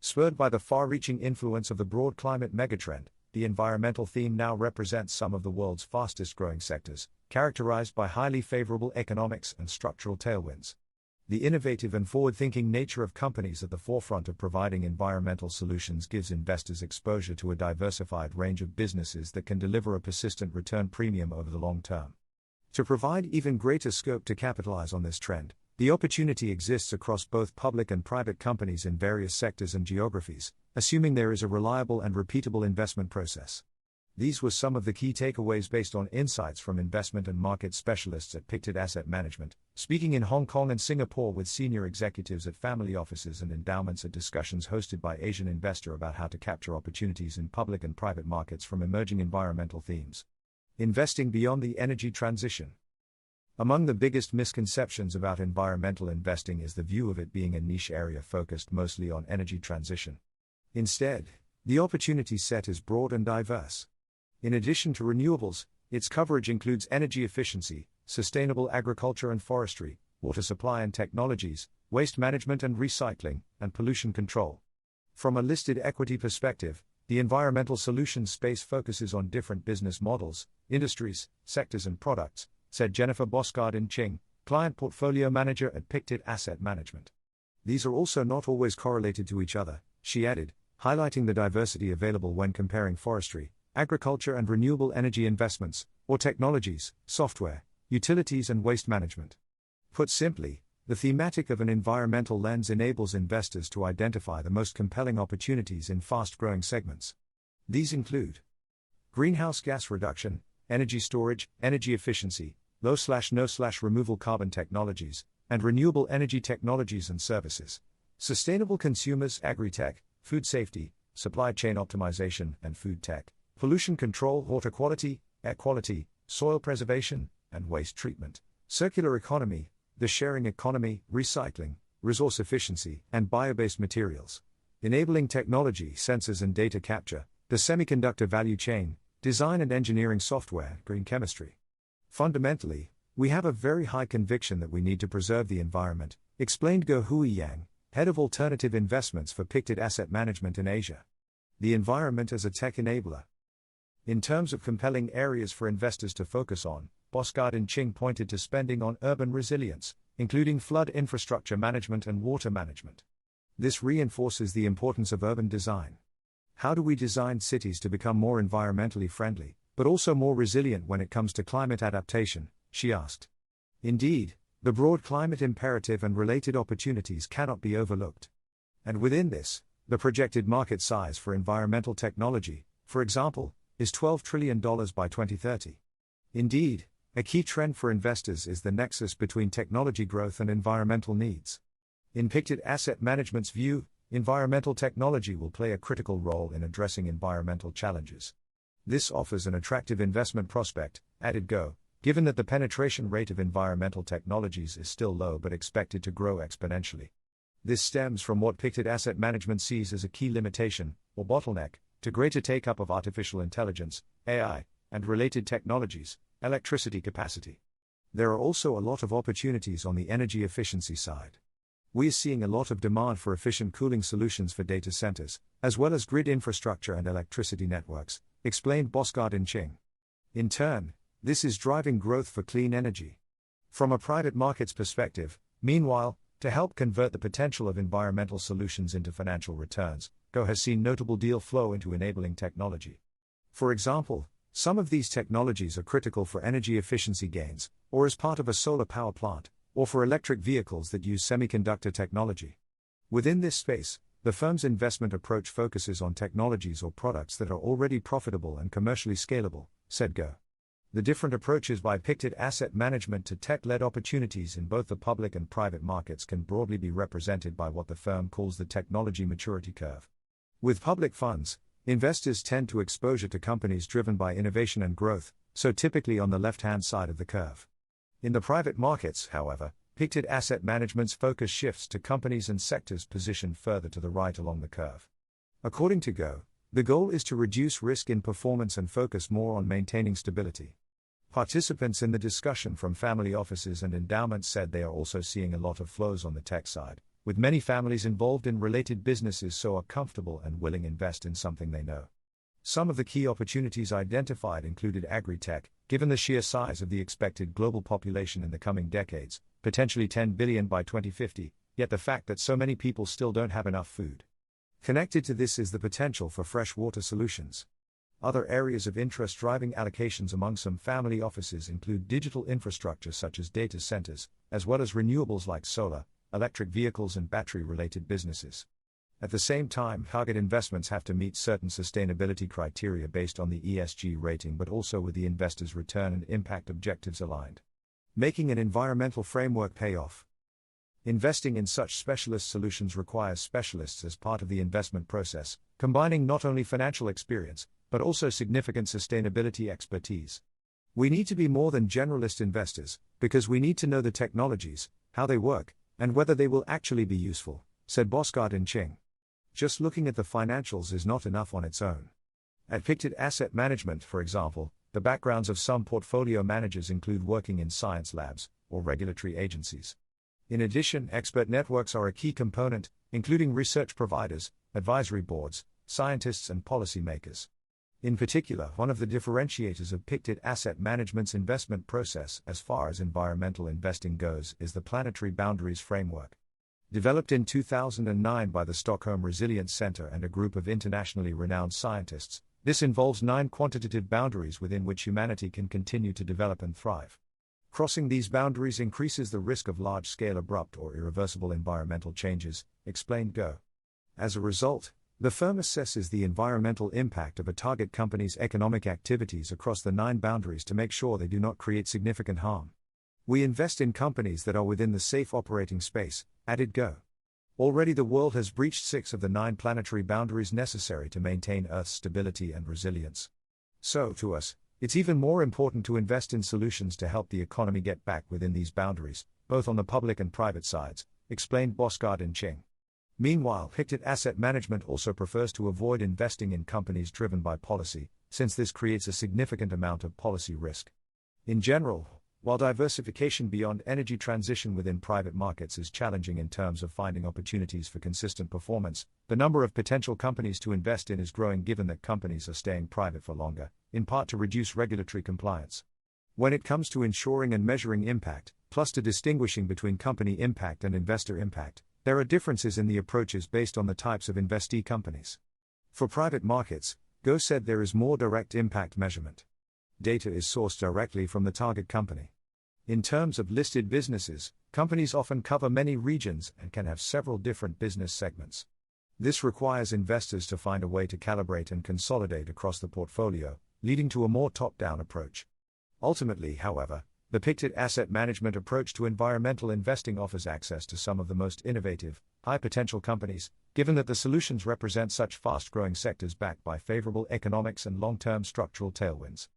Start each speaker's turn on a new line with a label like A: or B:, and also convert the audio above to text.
A: Spurred by the far-reaching influence of the broad climate megatrend, the environmental theme now represents some of the world's fastest-growing sectors, characterized by highly favorable economics and structural tailwinds. The innovative and forward-thinking nature of companies at the forefront of providing environmental solutions gives investors exposure to a diversified range of businesses that can deliver a persistent return premium over the long term. To provide even greater scope to capitalize on this trend, the opportunity exists across both public and private companies in various sectors and geographies, assuming there is a reliable and repeatable investment process. These were some of the key takeaways based on insights from investment and market specialists at Pictet Asset Management, speaking in Hong Kong and Singapore with senior executives at family offices and endowments at discussions hosted by Asian Investor about how to capture opportunities in public and private markets from emerging environmental themes. Investing beyond the energy transition. Among the biggest misconceptions about environmental investing is the view of it being a niche area focused mostly on energy transition. Instead, the opportunity set is broad and diverse. In addition to renewables, its coverage includes energy efficiency, sustainable agriculture and forestry, water supply and technologies, waste management and recycling, and pollution control. From a listed equity perspective, the environmental solutions space focuses on different business models, industries, sectors and products, said Jennifer Boscard-Ching, Client Portfolio Manager at Pictet Asset Management. These are also not always correlated to each other, she added, highlighting the diversity available when comparing forestry, agriculture and renewable energy investments, or technologies, software, utilities and waste management. Put simply, the thematic of an environmental lens enables investors to identify the most compelling opportunities in fast-growing segments. These include greenhouse gas reduction, energy storage, energy efficiency, low/no/removal carbon technologies, and renewable energy technologies and services, sustainable consumers, agri-tech, food safety, supply chain optimization and food tech, pollution control, water quality, air quality, soil preservation, and waste treatment, circular economy, the sharing economy, recycling, resource efficiency, and bio-based materials, enabling technology, sensors and data capture, the semiconductor value chain, design and engineering software, green chemistry. Fundamentally, we have a very high conviction that we need to preserve the environment, explained Go Hui Yang, head of alternative investments for Pictet Asset Management in Asia. The environment as a tech enabler. In terms of compelling areas for investors to focus on, Boscard-Ching pointed to spending on urban resilience, including flood infrastructure management and water management. This reinforces the importance of urban design. How do we design cities to become more environmentally friendly, but also more resilient when it comes to climate adaptation, she asked. Indeed, the broad climate imperative and related opportunities cannot be overlooked. And within this, the projected market size for environmental technology, for example, is $12 trillion by 2030. Indeed, a key trend for investors is the nexus between technology growth and environmental needs. In Pictet Asset Management's view, environmental technology will play a critical role in addressing environmental challenges. This offers an attractive investment prospect, added Go, given that the penetration rate of environmental technologies is still low but expected to grow exponentially. This stems from what Pictet Asset Management sees as a key limitation, or bottleneck, to greater take-up of artificial intelligence, AI, and related technologies, electricity capacity. There are also a lot of opportunities on the energy efficiency side. We are seeing a lot of demand for efficient cooling solutions for data centers, as well as grid infrastructure and electricity networks, explained Boscard-Ching. In turn, this is driving growth for clean energy. From a private markets perspective, meanwhile, to help convert the potential of environmental solutions into financial returns, Go has seen notable deal flow into enabling technology. For example, some of these technologies are critical for energy efficiency gains, or as part of a solar power plant, or for electric vehicles that use semiconductor technology. Within this space, the firm's investment approach focuses on technologies or products that are already profitable and commercially scalable, said Go. The different approaches by Pictet Asset Management to tech-led opportunities in both the public and private markets can broadly be represented by what the firm calls the technology maturity curve. With public funds, investors tend to exposure to companies driven by innovation and growth, so typically on the left-hand side of the curve. In the private markets, however, Pictet Asset Management's focus shifts to companies and sectors positioned further to the right along the curve. According to Go, the goal is to reduce risk in performance and focus more on maintaining stability. Participants in the discussion from family offices and endowments said they are also seeing a lot of flows on the tech side, with many families involved in related businesses so are comfortable and willing to invest in something they know. Some of the key opportunities identified included agri-tech, given the sheer size of the expected global population in the coming decades, potentially 10 billion by 2050, yet the fact that so many people still don't have enough food. Connected to this is the potential for freshwater solutions. Other areas of interest driving allocations among some family offices include digital infrastructure such as data centers, as well as renewables like solar, electric vehicles and battery-related businesses. At the same time, target investments have to meet certain sustainability criteria based on the ESG rating but also with the investor's return and impact objectives aligned. Making an environmental framework pay off. Investing in such specialist solutions requires specialists as part of the investment process, combining not only financial experience, but also significant sustainability expertise. We need to be more than generalist investors, because we need to know the technologies, how they work, and whether they will actually be useful, said Bosgaard and Ching. Just looking at the financials is not enough on its own. At Pictet Asset Management, for example, the backgrounds of some portfolio managers include working in science labs or regulatory agencies. In addition, expert networks are a key component, including research providers, advisory boards, scientists and policymakers. In particular, one of the differentiators of Pictet Asset Management's investment process as far as environmental investing goes is the Planetary Boundaries Framework. Developed in 2009 by the Stockholm Resilience Center and a group of internationally renowned scientists, this involves 9 quantitative boundaries within which humanity can continue to develop and thrive. Crossing these boundaries increases the risk of large-scale abrupt or irreversible environmental changes, explained Go. As a result, the firm assesses the environmental impact of a target company's economic activities across the 9 boundaries to make sure they do not create significant harm. We invest in companies that are within the safe operating space, added Go. Already the world has breached 6 of the 9 planetary boundaries necessary to maintain Earth's stability and resilience. So, to us, it's even more important to invest in solutions to help the economy get back within these boundaries, both on the public and private sides, explained Bosgaard and Ching. Meanwhile, Pictet Asset Management also prefers to avoid investing in companies driven by policy, since this creates a significant amount of policy risk. In general, while diversification beyond energy transition within private markets is challenging in terms of finding opportunities for consistent performance, the number of potential companies to invest in is growing given that companies are staying private for longer, in part to reduce regulatory compliance. When it comes to ensuring and measuring impact, plus to distinguishing between company impact and investor impact, there are differences in the approaches based on the types of investee companies. For private markets, Go said there is more direct impact measurement. Data is sourced directly from the target company. In terms of listed businesses, companies often cover many regions and can have several different business segments. This requires investors to find a way to calibrate and consolidate across the portfolio, leading to a more top-down approach. Ultimately, however, the Pictet Asset Management approach to environmental investing offers access to some of the most innovative, high-potential companies, given that the solutions represent such fast-growing sectors backed by favorable economics and long-term structural tailwinds.